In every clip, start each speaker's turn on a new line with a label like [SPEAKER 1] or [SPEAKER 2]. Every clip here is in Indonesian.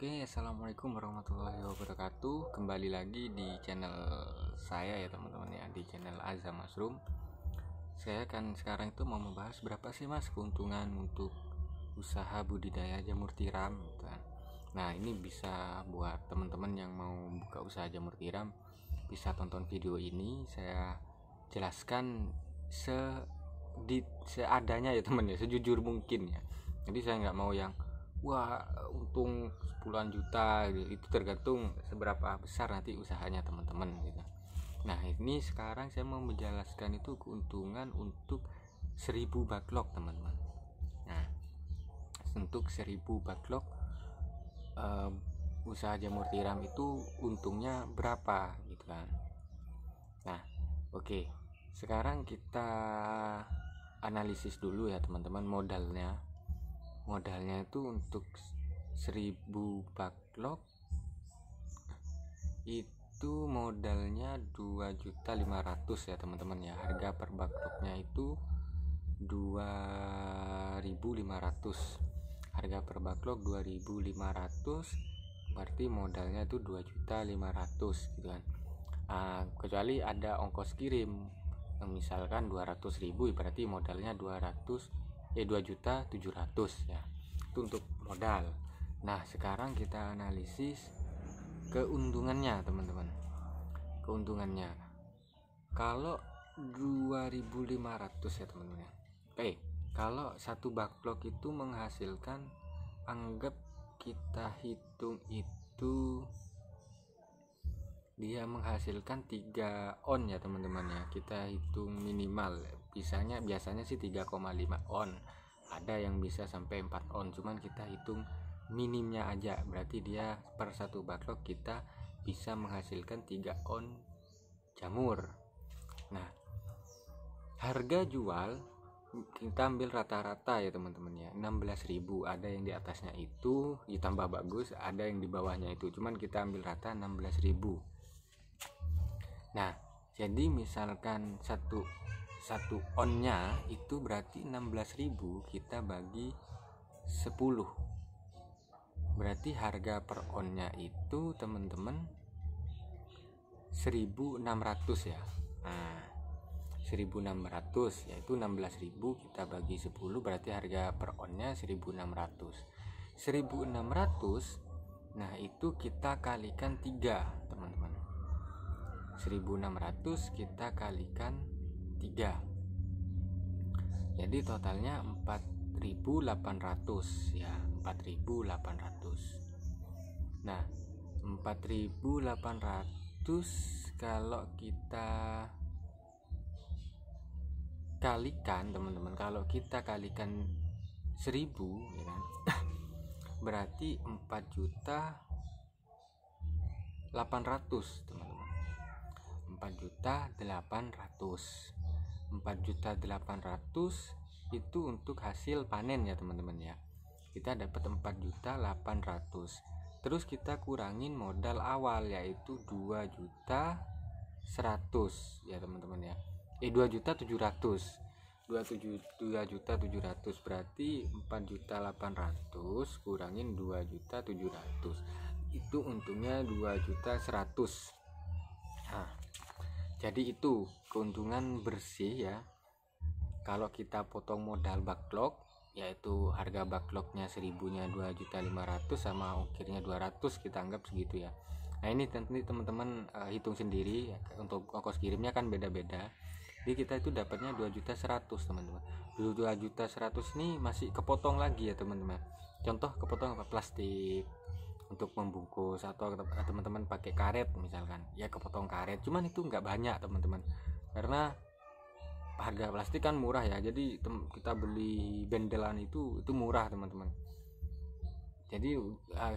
[SPEAKER 1] Oke, assalamualaikum warahmatullahi wabarakatuh. Kembali lagi di channel saya ya teman-teman ya, di channel Azam Mushroom. Saya akan sekarang itu mau membahas berapa sih mas keuntungan untuk usaha budidaya jamur tiram gitu kan. Nah ini bisa buat teman-teman yang mau buka usaha jamur tiram, bisa tonton video ini. Saya jelaskan seadanya ya teman ya, sejujur mungkin ya. Jadi saya nggak mau yang wah untung puluhan juta gitu. Itu tergantung seberapa besar nanti usahanya teman-teman gitu. Nah ini sekarang saya mau menjelaskan itu keuntungan untuk 1000 backlog teman-teman. Nah untuk 1000 backlog usaha jamur tiram itu untungnya berapa gitu kan. Nah oke, sekarang kita analisis dulu ya teman-teman. Modalnya itu untuk 1000 backlog itu modalnya 2.500.000 ya teman-teman ya. Harga per backlognya itu 2.500. Harga per backlog 2.500, berarti modalnya itu 2.500.000 gitu kan. Kecuali ada ongkos kirim, misalkan 200.000, berarti modalnya 2.700.000 ya. Itu untuk modal. Nah sekarang kita analisis keuntungannya teman-teman. Keuntungannya kalau 2.500 ya teman-teman ya. Oke, kalau satu backlog itu menghasilkan, anggap kita hitung itu dia menghasilkan 3 on ya teman-teman ya. Kita hitung minimal, biasanya sih 3,5 on, ada yang bisa sampai 4 on, cuman kita hitung minimnya aja. Berarti dia per satu backlog kita bisa menghasilkan 3 on jamur. Nah harga jual kita ambil rata-rata ya teman-teman ya, 16.000. Ada yang di atasnya itu ditambah bagus, ada yang di bawahnya itu, cuman kita ambil rata 16.000. Nah jadi misalkan satu onnya itu berarti 16.000, kita bagi 10, berarti harga per onnya itu teman-teman 1.600 ya. Nah 1.600 yaitu 16.000 kita bagi 10, berarti harga per onnya 1.600. 1.600, nah itu kita kalikan 3 teman-teman. 1.600 kita kalikan 3, jadi totalnya 4.800 ya, 4.800. Nah 4.800 kalau kita kalikan teman-teman, kalau kita kalikan 1.000 ya kan, berarti 4.800.000 teman-teman. 4.800.000 itu untuk hasil panen ya teman-teman ya. Kita dapat 4.800.000, terus kita kurangin modal awal yaitu 2.100.000 ya teman-teman ya. 2.700.000, berarti 4.800.000 kurangin 2.700.000, itu untungnya 2.100.000. Nah jadi itu keuntungan bersih ya. Kalau kita potong modal backlog, yaitu harga backlognya 1.000-nya 2.500.000 sama ongkirnya 200, kita anggap segitu ya. Nah ini tentu teman-teman hitung sendiri ya, untuk ongkos kirimnya kan beda-beda. Jadi kita itu dapatnya 2.100.000 teman-teman. 2.100.000 ini masih kepotong lagi ya teman-teman. Contoh kepotong apa, plastik untuk membungkus, atau teman-teman pakai karet misalkan ya, kepotong karet, cuman itu nggak banyak teman-teman, karena harga plastik kan murah ya. Jadi kita beli bendelan itu murah teman-teman. Jadi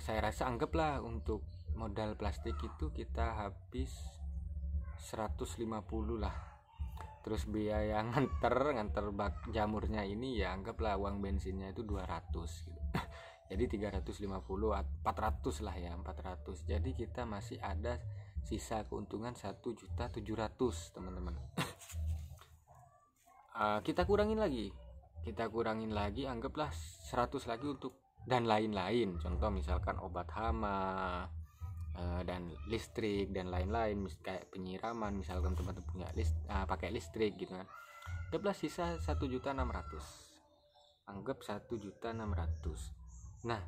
[SPEAKER 1] saya rasa anggaplah untuk modal plastik itu kita habis 150 lah, terus biaya nganter jamurnya ini ya anggaplah uang bensinnya itu 200 gitu. Jadi 350, 400 lah ya, 400. Jadi kita masih ada sisa keuntungan 1.700.000 teman-teman. Kita kurangin lagi, anggaplah 100 lagi untuk dan lain-lain. Contoh misalkan obat hama, dan listrik dan lain-lain, kayak penyiraman misalkan teman-teman punya pakai listrik gitu kan. Anggaplah sisa 1.600.000, anggap 1.600.000. Nah,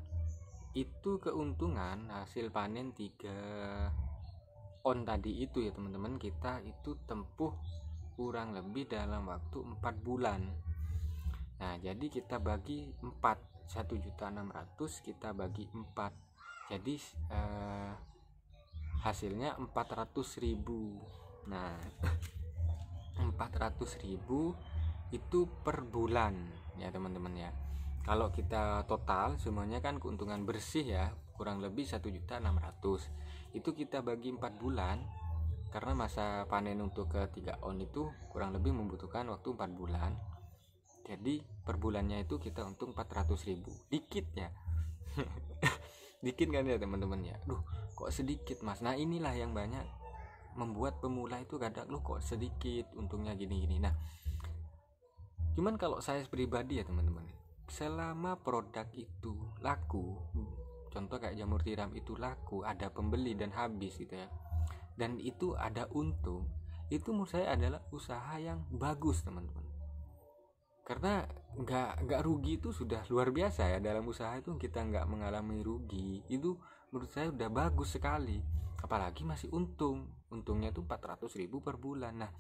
[SPEAKER 1] itu keuntungan hasil panen 3 on tadi itu ya teman-teman, kita itu tempuh kurang lebih dalam waktu 4 bulan. Nah, jadi kita bagi 4, 1.600.000 kita bagi 4, jadi hasilnya 400.000. Nah, 400.000 itu per bulan ya teman-teman ya. Kalau kita total semuanya kan keuntungan bersih ya kurang lebih 1.600.000, itu kita bagi 4 bulan, karena masa panen untuk ke 3 on itu kurang lebih membutuhkan waktu 4 bulan. Jadi per bulannya itu kita untung 400.000. Dikit ya. Dikit kan ya teman-teman ya. Duh, kok sedikit Mas? Nah, inilah yang banyak membuat pemula itu kadang lu kok sedikit untungnya gini-gini. Nah, cuman kalau saya pribadi ya teman-teman, selama produk itu laku, contoh kayak jamur tiram itu laku, ada pembeli dan habis gitu ya, dan itu ada untung, itu menurut saya adalah usaha yang bagus teman-teman. Karena nggak rugi itu sudah luar biasa ya. Dalam usaha itu kita nggak mengalami rugi, itu menurut saya udah bagus sekali. Apalagi masih untungnya tuh 400.000 per bulan. Nah,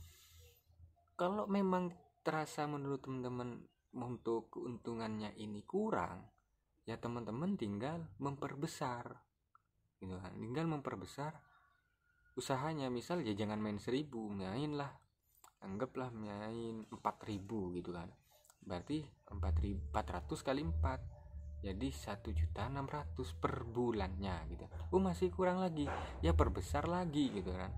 [SPEAKER 1] kalau memang terasa menurut teman-teman untuk keuntungannya ini kurang, ya teman-teman tinggal memperbesar gitu kan. Tinggal memperbesar usahanya. Misal ya jangan main 1.000, mainlah, anggaplah main 4.000 gitu kan. Berarti 400 kali 4, jadi 1.600.000 per bulannya gitu. Masih kurang lagi, ya perbesar lagi gitu kan.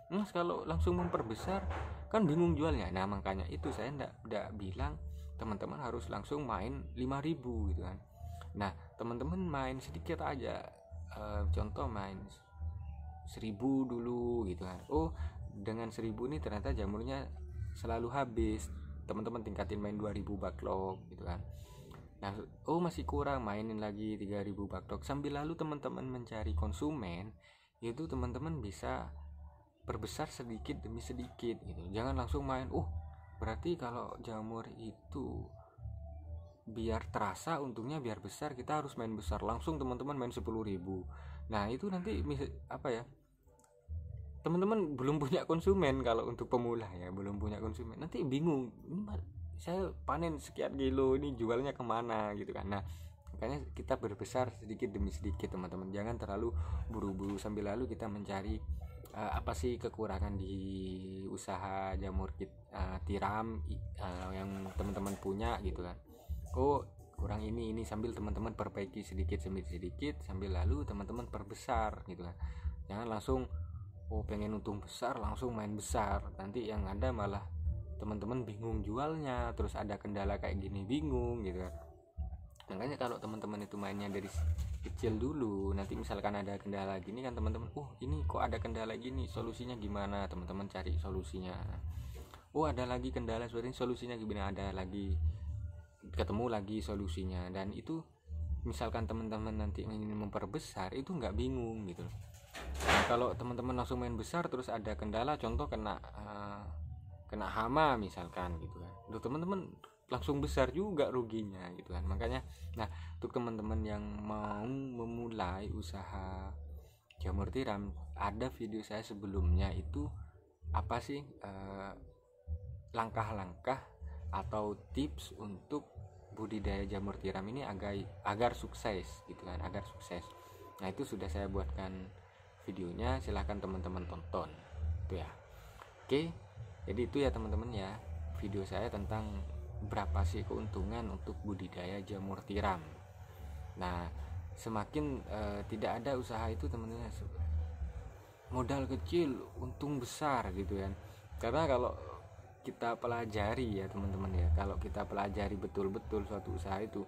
[SPEAKER 1] Mas kalau langsung memperbesar kan bingung jualnya. Nah, makanya itu saya enggak bilang teman-teman harus langsung main 5.000 gitu kan. Nah, teman-teman main sedikit aja, contoh main 1.000 dulu gitu kan. Dengan 1.000 ini ternyata jamurnya selalu habis, teman-teman tingkatin main 2.000 backlog gitu kan. Nah, masih kurang, mainin lagi 3.000 backlog, sambil lalu teman-teman mencari konsumen, itu teman-teman bisa perbesar sedikit demi sedikit gitu. Jangan langsung main berarti kalau jamur itu biar terasa untungnya biar besar kita harus main besar, langsung teman-teman main 10.000. Nah, itu nanti teman-teman belum punya konsumen. Kalau untuk pemula ya belum punya konsumen, nanti bingung, ini saya panen sekian kilo, ini jualnya kemana gitu kan. Nah, makanya kita berbesar sedikit demi sedikit teman-teman, jangan terlalu buru-buru sambil lalu kita mencari apa sih kekurangan di usaha jamur tiram yang teman-teman punya gitu kan. Kurang ini sambil teman-teman perbaiki sedikit demi sedikit, sambil lalu teman-teman perbesar gitu kan. Jangan langsung pengen untung besar langsung main besar, nanti yang ada malah teman-teman bingung jualnya, terus ada kendala kayak gini bingung gitu kan. Makanya kalau teman-teman itu mainnya dari kecil dulu, nanti misalkan ada kendala gini kan teman-teman, ini kok ada kendala gini, solusinya gimana, teman-teman cari solusinya. Ada lagi kendala seperti ini, solusinya gimana, ada lagi, ketemu lagi solusinya. Dan itu misalkan teman-teman nanti ingin memperbesar, itu nggak bingung gitu. Nah, kalau teman-teman langsung main besar terus ada kendala, contoh kena hama misalkan gitu kan, teman-teman langsung besar juga ruginya gitu kan. Makanya untuk teman-teman yang mau memulai usaha jamur tiram, ada video saya sebelumnya, itu apa sih langkah-langkah atau tips untuk budidaya jamur tiram ini agar sukses gitu kan, agar sukses. Nah, itu sudah saya buatkan videonya, silahkan teman-teman tonton itu ya. Oke, jadi itu ya teman-teman ya, video saya tentang berapa sih keuntungan untuk budidaya jamur tiram. Nah, semakin tidak ada usaha itu teman-teman, modal kecil untung besar gitu kan. Karena kalau kita pelajari ya teman-teman ya, kalau kita pelajari betul-betul suatu usaha itu,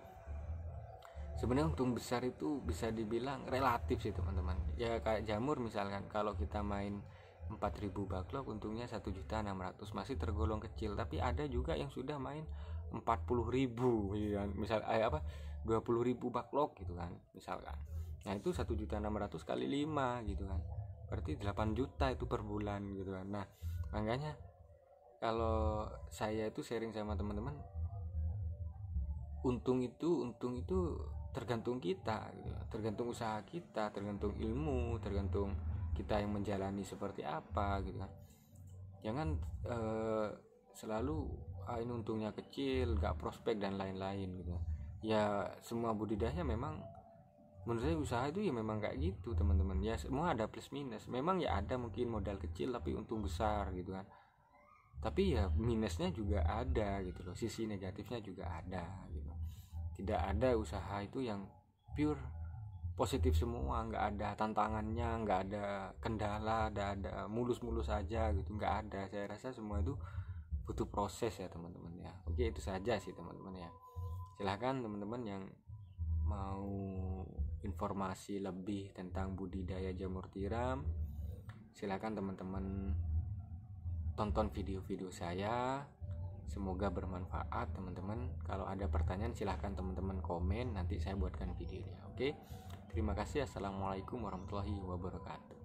[SPEAKER 1] sebenarnya untung besar itu bisa dibilang relatif sih teman-teman. Ya kayak jamur misalkan, kalau kita main 4.000 backlog untungnya 1.600.000, masih tergolong kecil. Tapi ada juga yang sudah main 40.000 ya. Misal 20.000 backlog gitu kan misalkan. Nah itu 1.600.000 kali 5 gitu kan, berarti 8 juta itu per bulan gitu kan. Nah makanya kalau saya itu sharing sama teman-teman, untung itu tergantung kita gitu. Tergantung usaha kita, tergantung ilmu, tergantung kita yang menjalani seperti apa gitu kan. Jangan selalu ini untungnya kecil, gak prospek dan lain-lain gitu. Ya semua budidaya memang menurut saya usaha itu ya memang kayak gitu teman-teman. Ya semua ada plus minus. Memang ya ada mungkin modal kecil tapi untung besar gitu kan. Tapi ya minusnya juga ada gitu loh. Sisi negatifnya juga ada gitu. Tidak ada usaha itu yang pure positif semua, nggak ada tantangannya, nggak ada kendala, ada mulus-mulus saja gitu, nggak ada. Saya rasa semua itu butuh proses ya teman-teman ya. Oke itu saja sih teman-teman ya. Silahkan teman-teman yang mau informasi lebih tentang budidaya jamur tiram, silahkan teman-teman tonton video-video saya. Semoga bermanfaat teman-teman. Kalau ada pertanyaan silahkan teman-teman komen, nanti saya buatkan videonya. Oke, terima kasih. Assalamualaikum warahmatullahi wabarakatuh.